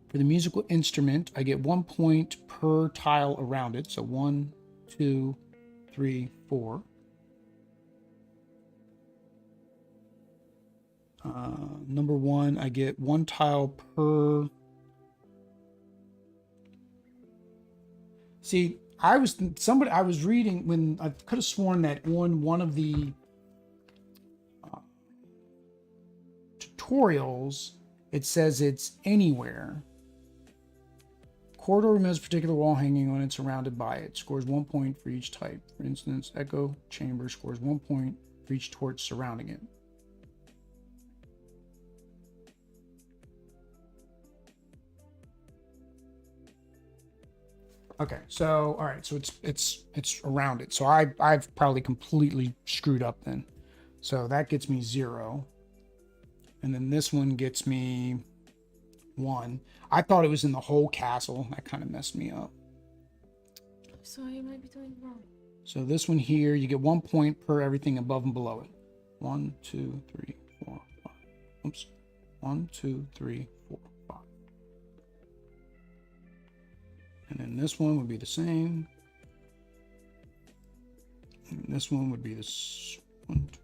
For the musical instrument, I get 1 point per tile around it. So 1, 2, 3, 4. Number 1, I get 1 tile per. See, I was reading when I could have sworn that on one of the tutorials it says it's anywhere. corridor room has a particular wall hanging on it, surrounded by it. Scores 1 point for each type. For instance, echo chamber scores 1 point for each torch surrounding it. Okay, so all right, so it's around it. So I've probably completely screwed up then. So that gets me 0. And then this one gets me 1. I thought it was in the whole castle. That kind of messed me up. So I might be doing wrong. So this one here, you get 1 point per everything above and below it. 1, 2, 3, 4, 5. Oops. 1, 2, 3, 4, 5. And then this one would be the same. And this one would be this 1, 2,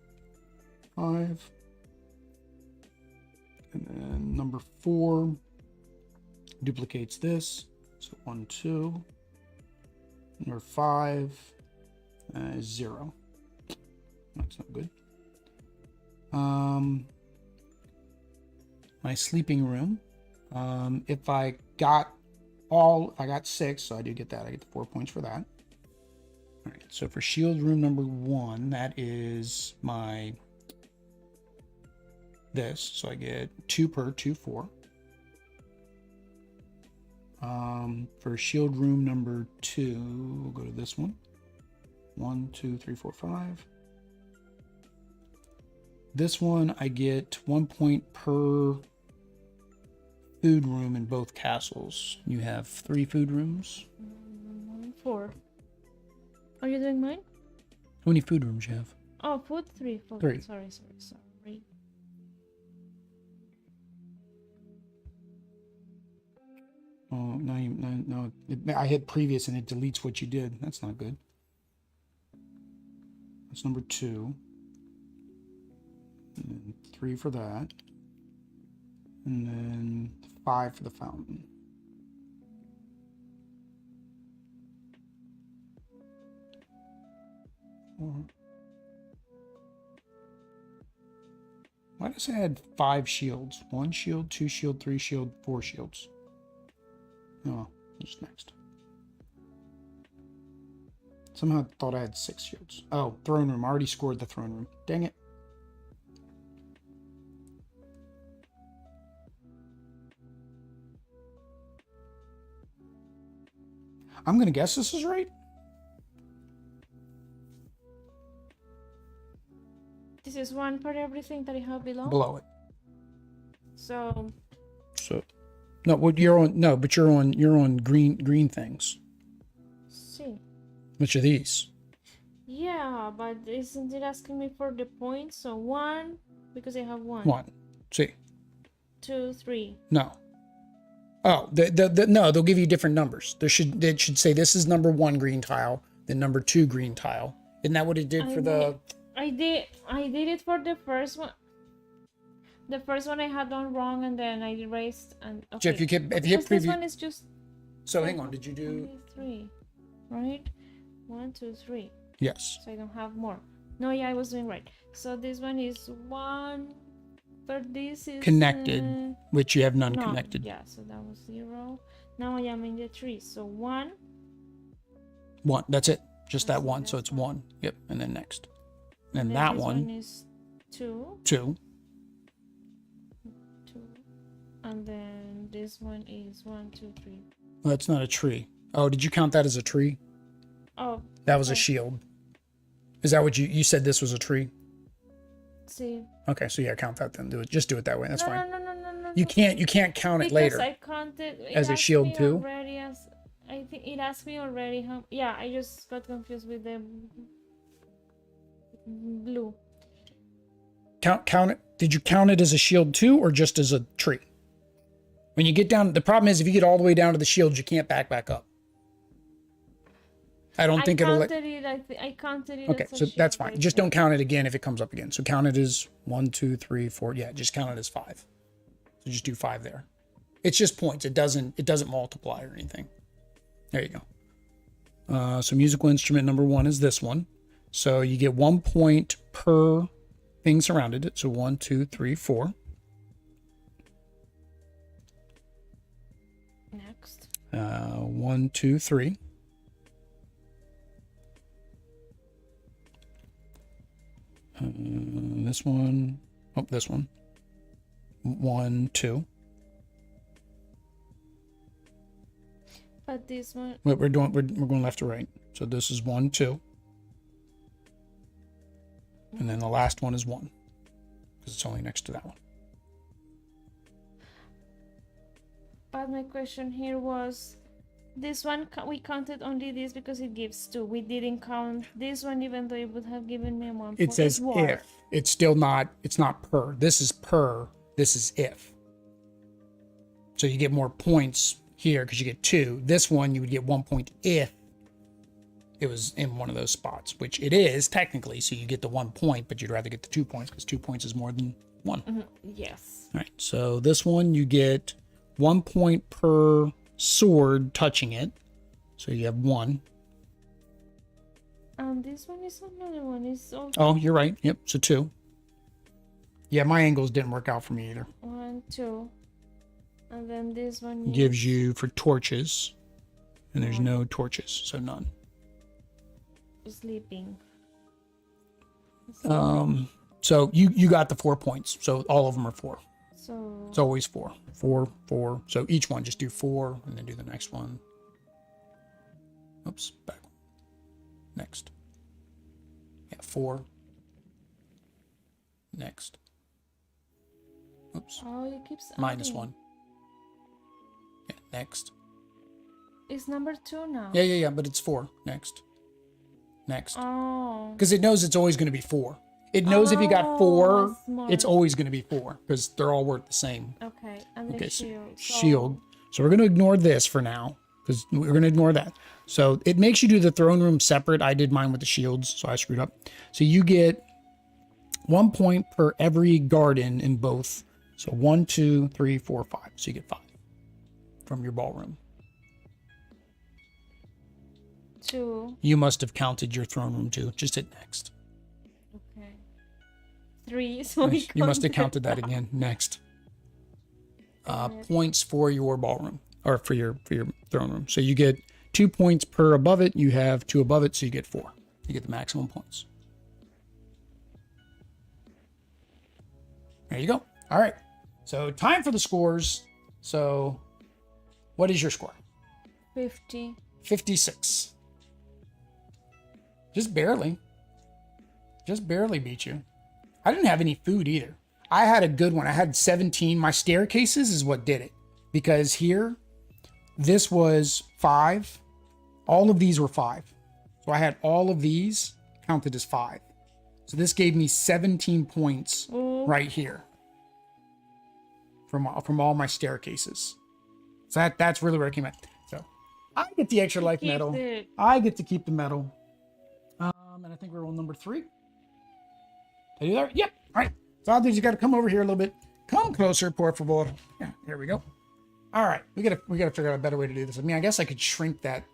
5. And then number 4 duplicates this. So 1, 2. Number 5 is 0. That's not good. My sleeping room. If I got 6, so I do get that. I get the 4 points for that. All right. So for shield room number 1, that is my this. So I get 2 per 2, 4. For shield room number 2, we'll go to this one. 1, 2, 3, 4, 5. This one I get 1 point per food room in both castles. You have 3 food rooms. 4. Are you doing mine? How many food rooms you have? Oh, food 3. Food. 3. Sorry. Oh, no. I hit previous and it deletes what you did. That's not good. That's number 2. And then 3 for that. And then 5 for the fountain. Why does it add 5 shields? 1 shield, 2 shield, 3 shield, 4 shields. Oh, what's next? Somehow I thought I had 6 shields. Oh, throne room. I already scored the throne room. Dang it. I'm going to guess this is right. This is 1 per everything that I have below? Below it. So no, what you're on? No, but you're on green things. See. Which are these? Yeah, but isn't it asking me for the points? So 1 because I have 1. 1. See. 2, 3. No. Oh, no, they'll give you different numbers. They should say this is number 1 green tile, then number 2 green tile. Isn't that what it did for the? I did it for the first one. The first one I had done wrong, and then I erased. And okay. If you hit preview. This one is just. So hang on, did you do? 3, right? 1, 2, 3. Yes. So I don't have more. No, yeah, I was doing right. So this one is 1, but this is connected, which you have none connected. Yeah, so that was 0. Now I am in the 3. So 1. 1. That's it. Just that 1. So it's 1. Yep. And then next. And then that one is 2. 2. 2. And then this one is 1, 2, 3. Well, that's not a tree. Oh, did you count that as a tree? Oh. That was a shield. Is that what you said this was a tree? See. Okay, so yeah, count that then. Just do it that way. That's fine. No. You can't count it later. Because I counted as a shield too. Already as I think it asked me already how. Yeah, I just got confused with the blue. Count it. Did you count it as a shield too, or just as a tree? When you get down, the problem is if you get all the way down to the shield, you can't back up. I think it'll let. I counted it. Okay, so that's fine. Just don't count it again if it comes up again. So count it as 1, 2, 3, 4. Yeah, just count it as 5. So just do 5 there. It's just points. It doesn't multiply or anything. There you go. So musical instrument number 1 is this one. So you get 1 point per thing surrounded it. So 1, 2, 3, 4. Next. 1, 2, 3. This one. Oh, this one. 1, 2. But this one. Wait, we're going left to right. So this is 1, 2. And then the last one is 1. Because it's only next to that one. But my question here was, this one we counted only this because it gives 2. We didn't count this one even though it would have given me 1 point. It says if. It's still not, it's not per. This is per, this is if. So you get more points here because you get 2. This one you would get 1 point if it was in one of those spots, which it is technically. So you get the 1 point, but you'd rather get the 2 points because 2 points is more than 1. Yes. All right. So this one you get 1 point per sword touching it. So you have 1. This one is another one. It's also Oh, you're right. Yep. So 2. Yeah, my angles didn't work out for me either. 1, 2. And then this one Gives you for torches. And there's no torches, so none. sleeping. So you got the 4 points. So all of them are 4. So It's always 4. 4, 4. So each one just do 4 and then do the next one. Oops, back. Next. Yeah, 4. Next. Oops. oh, it keeps Minus adding. 1. Yeah, next. It's number 2 now. Yeah, but it's 4. Next. Next. Oh. Because it knows it's always going to be 4. It knows if you got 4, smart. it's always going to be 4 because they're all worth the same. Okay, and then Okay, so shield. shield. So we're going to ignore this for now because we're going to ignore that. So it makes you do the throne room separate. I did mine with the shields, so I screwed up. So you get 1 point per every garden in both. So 1, 2, 3, 4, 5. So you get 5 from your ballroom. 2. You must have counted your throne room too. Just hit next. Okay. 3. So we You must have counted counted that again. Next. Points for your ballroom or for your throne room. So you get 2 points per above it. You have 2 above it, so you get 4. You get the maximum points. There you go. All right. So time for the scores. So what is your score? 50. 56. Just barely. Just barely beat you. I didn't have any food either. I had a good one. I had 17. My staircases is what did it. Because here, this was 5. All of these were 5. So I had all of these counted as 5. So this gave me 17 points right here. From all my staircases. So that's really where I came at. So I get the extra life medal. I get to keep the medal. And I think we're on number 3. Did I do that? Yep. All right. So I'll do is you got to come over here a little bit. Come closer, por favor. Yeah, there we go. All right. We gotta figure out a better way to do this. I mean, I guess I could shrink that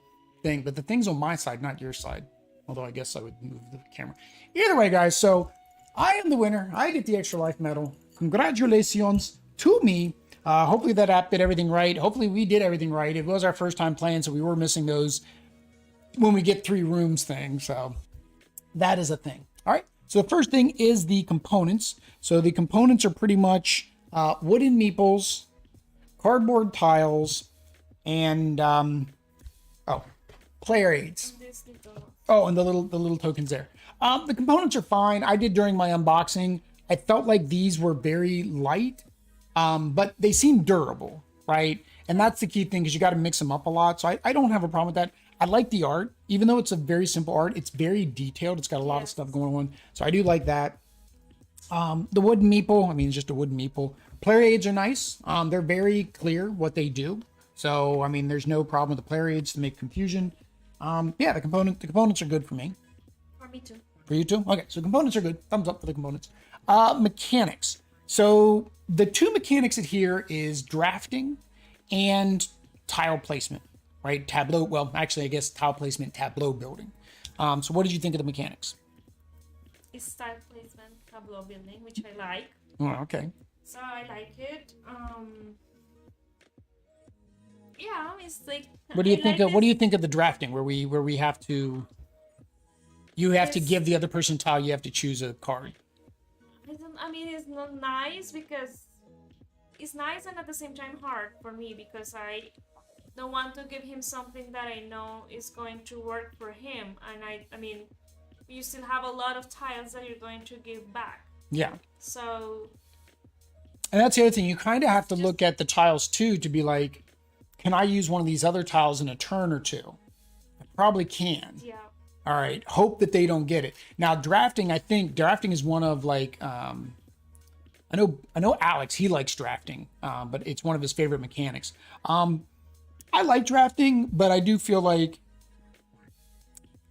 thing, but the thing's on my side, not your side. Although I guess I would move the camera. Either way, guys. So I am the winner. I get the extra life medal. Congratulations to me. Hopefully that app did everything right. Hopefully we did everything right. It was our first time playing, so we were missing those when we get 3 rooms thing. So that is a thing. All right. So the first thing is the components. So the components are pretty much wooden meeples, cardboard tiles, and player aids. Oh, and the little tokens there. The components are fine. I did during my unboxing. I felt like these were very light, but they seem durable, right? And that's the key thing because you got to mix them up a lot. So I don't have a problem with that. I like the art, even though it's a very simple art. It's very detailed. It's got a lot of stuff going on. So I do like that. The wooden meeple, I mean, it's just a wooden meeple. Player aids are nice. They're very clear what they do. So, I mean, there's no problem with the player aids to make confusion. Yeah, the components are good for me. For me too. For you too? Okay, so components are good. Thumbs up for the components. Mechanics. So the 2 mechanics in here is drafting and tile placement, right? Tableau, well, actually, I guess tile placement, tableau building. So what did you think of the mechanics? It's tile placement, tableau building, which I like. Oh, okay. So I like it. Yeah, it's like What do you I think like of? What do this. you think of the drafting, where we have to? You have to This give the other person tile. You have to choose a card. I mean, it's not nice because it's nice and at the same time hard for me because I don't want to give him something that I know is going to work for him, and I mean, you still have a lot of tiles that you're going to give back. Yeah. So And that's the other thing. You kind of have to just look at the tiles too to be like, can I use one of these other tiles in a turn or two? I probably can. yeah, All right. Hope that they don't get it. Now, drafting, I think drafting is one of like, I know Alex, he likes drafting, but it's one of his favorite mechanics. I like drafting, but I do feel like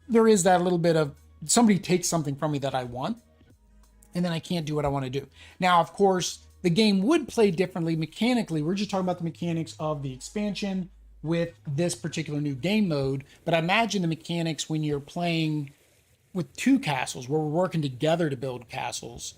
there is that little bit of somebody takes something from me that I want, and then I can't do what I want to do. Now, of course, the game would play differently mechanically. We're just talking about the mechanics of the expansion with this particular new game mode. But I imagine the mechanics when you're playing with two castles, where we're working together to build castles,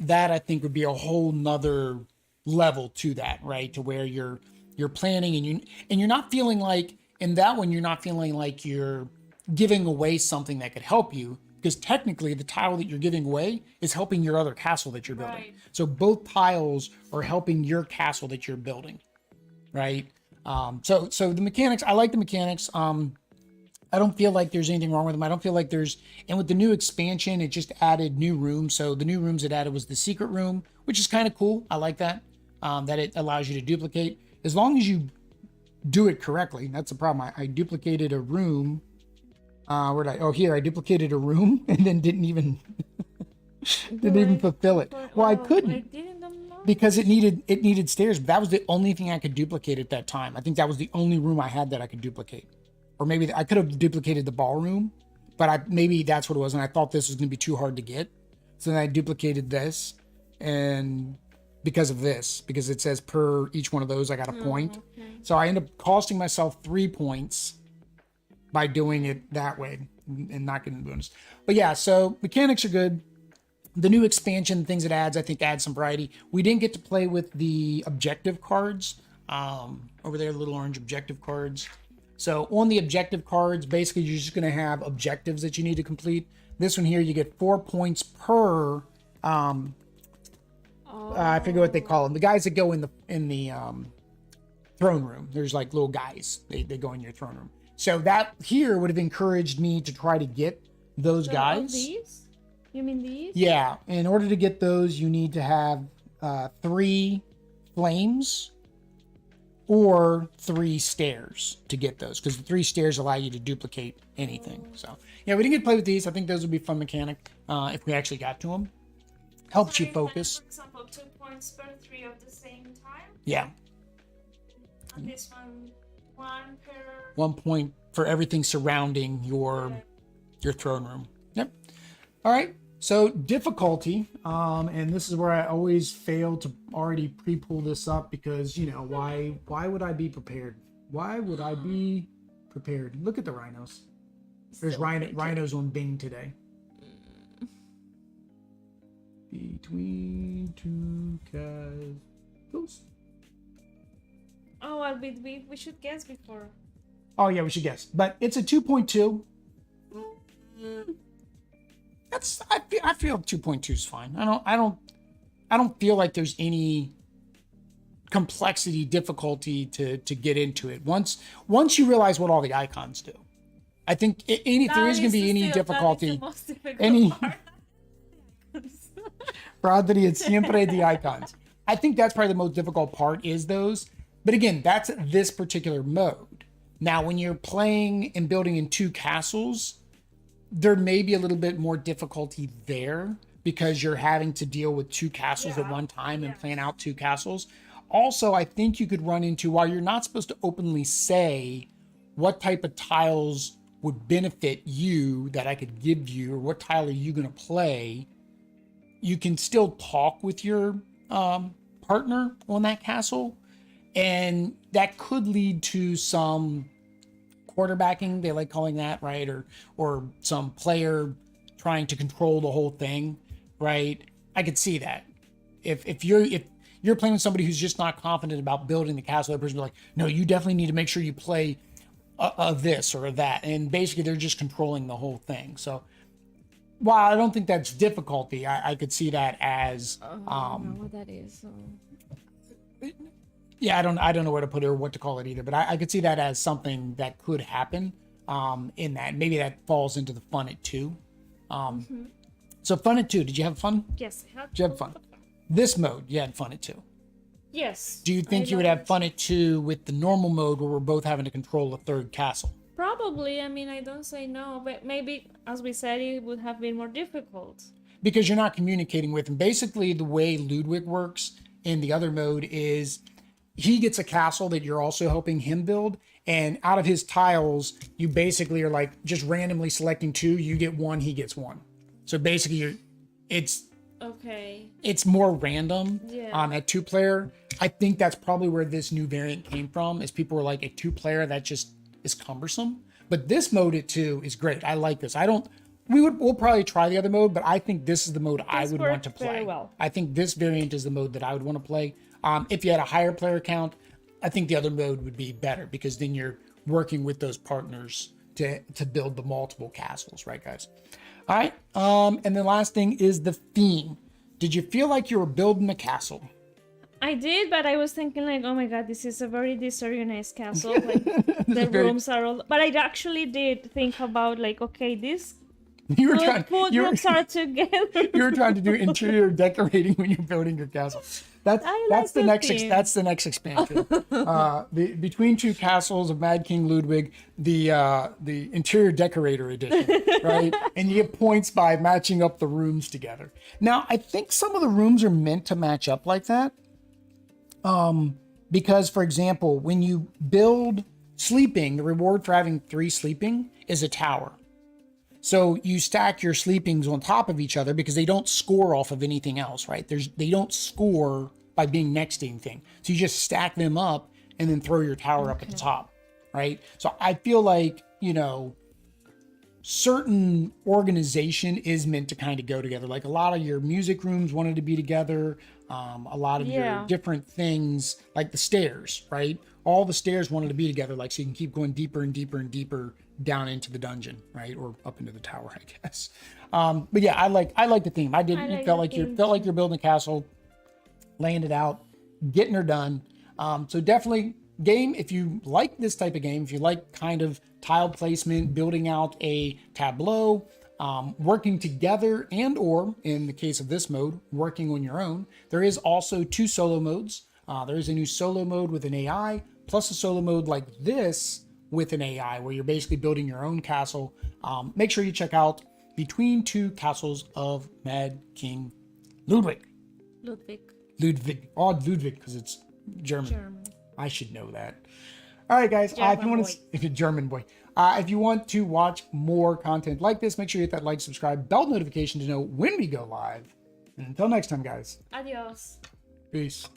that I think would be a whole nother level to that, right? To where you're planning and you're not feeling like in that one you're not feeling like you're giving away something that could help you, because technically the tile that you're giving away is helping your other castle that you're building. right. So both tiles are helping your castle that you're building, right? So the mechanics, I like the mechanics. I don't feel like there's anything wrong with them. I don't feel like there's, and with the new expansion, it just added new rooms. So the new rooms it added was the secret room, which is kind of cool. I like that, that it allows you to duplicate as long as you do it correctly. That's the problem. I duplicated a room. Where did I? Oh, here I duplicated a room and then didn't even fulfill it. Well, I couldn't I didn't know. because it needed stairs. But that was the only thing I could duplicate at that time. I think that was the only room I had that I could duplicate. Or maybe I could have duplicated the ballroom, but maybe that's what it was. And I thought this was going to be too hard to get. So then I duplicated this, and because of this, because it says per each one of those, I got a point. Okay. So I end up costing myself 3 points by doing it that way and not getting the bonus. But yeah, so mechanics are good. The new expansion things it adds, I think adds some variety. We didn't get to play with the objective cards over there, the little orange objective cards. So on the objective cards, basically you're just going to have objectives that you need to complete. This one here, you get 4 points per. I forget what they call them. The guys that go in the throne room. There's like little guys. They go in your throne room. So that here would have encouraged me to try to get those guys. These? You mean these? Yeah. In order to get those, you need to have 3 flames or 3 stairs to get those, because the 3 stairs allow you to duplicate anything. So yeah, we didn't get to play with these. I think those would be fun mechanic if we actually got to them. Helps you focus. For example, 2 points per 3 of the same time. Yeah. And this one, 1 per. 1 point for everything surrounding your throne room. Yep. All right. So difficulty, and this is where I always fail to already pre-pull this up, because why would I be prepared? Why would I be prepared? Look at the rhinos. There's rhinos on Bing today. Between 2 castles. Oh, well, we should guess before. Oh yeah, we should guess. But it's a 2.2. I feel 2.2 is fine. I don't feel like there's any complexity, difficulty to get into it. Once you realize what all the icons do, I think if there is going to be any difficulty, any Padre siempre the icons. I think that's probably the most difficult part is those. But again, that's this particular mode. Now, when you're playing and building in 2 castles, there may be a little bit more difficulty there because you're having to deal with 2 castles at one time and plan out 2 castles. Also, I think you could run into, while you're not supposed to openly say what type of tiles would benefit you that I could give you, or what tile are you going to play, you can still talk with your partner on that castle. And that could lead to some quarterbacking, they like calling that, right? Or some player trying to control the whole thing, right? I could see that. If you're playing with somebody who's just not confident about building the castle, that person will be like, no, you definitely need to make sure you play this or that. And basically they're just controlling the whole thing. So while I don't think that's difficulty, I could see that as, I don't know what that is. So. yeah, I don't know where to put it or what to call it either, but I could see that as something that could happen in that. Maybe that falls into the fun at 2. So fun at 2, did you have fun? Yes, I had. Did you have fun? This mode, you had fun at 2. Yes. Do you think you would have fun at 2 with the normal mode where we're both having to control a third castle? Probably. I mean, I don't say no, but maybe, as we said, it would have been more difficult. Because you're not communicating with him. Basically, the way Ludwig works in the other mode is he gets a castle that you're also helping him build, and out of his tiles, you basically are like just randomly selecting 2. You get 1, he gets 1. So basically, it's more random at 2-player. I think that's probably where this new variant came from. Is people were like, a 2-player that just is cumbersome. But this mode at 2 is great. I like this. We'll probably try the other mode, but I think this is the mode I would want to play. Very well. I think this variant is the mode that I would want to play. If you had a higher player count, I think the other mode would be better because then you're working with those partners to build the multiple castles, right, guys? All right. And the last thing is the theme. Did you feel like you were building a castle? I did, but I was thinking like, oh my god, this is a very disorganized castle. Like the rooms are all. But I actually did think about like, okay, this. Rooms are together. You were trying to do interior decorating when you're building your castle. That's the next expansion. Between Two Castles of Mad King Ludwig, the interior decorator edition, right? And you get points by matching up the rooms together. Now, I think some of the rooms are meant to match up like that. Because, for example, when you build sleeping, the reward for having 3 sleeping is a tower. So you stack your sleepings on top of each other because they don't score off of anything else, right? They don't score by being next to anything. So you just stack them up and then throw your tower up at the top, right? So I feel like, certain organization is meant to kind of go together. Like a lot of your music rooms wanted to be together. A lot of your different things, like the stairs, right? All the stairs wanted to be together, like so you can keep going deeper and deeper and deeper down into the dungeon, right? Or up into the tower, I guess. But yeah, I like the theme. It felt like you're building a castle, laying it out, getting her done. So definitely game, if you like this type of game, if you like kind of tile placement, building out a tableau, working together, and or in the case of this mode, working on your own. There is also 2 solo modes. There is a new solo mode with an AI, plus a solo mode like this with an AI, where you're basically building your own castle. Make sure you check out Between Two Castles of Mad King Ludwig. Ludwig. Odd Ludwig, because it's German. I should know that. All right, guys. If you want to, German boy. If you want to watch more content like this, make sure you hit that like, subscribe, bell notification to know when we go live. And until next time, guys. Adios. Peace.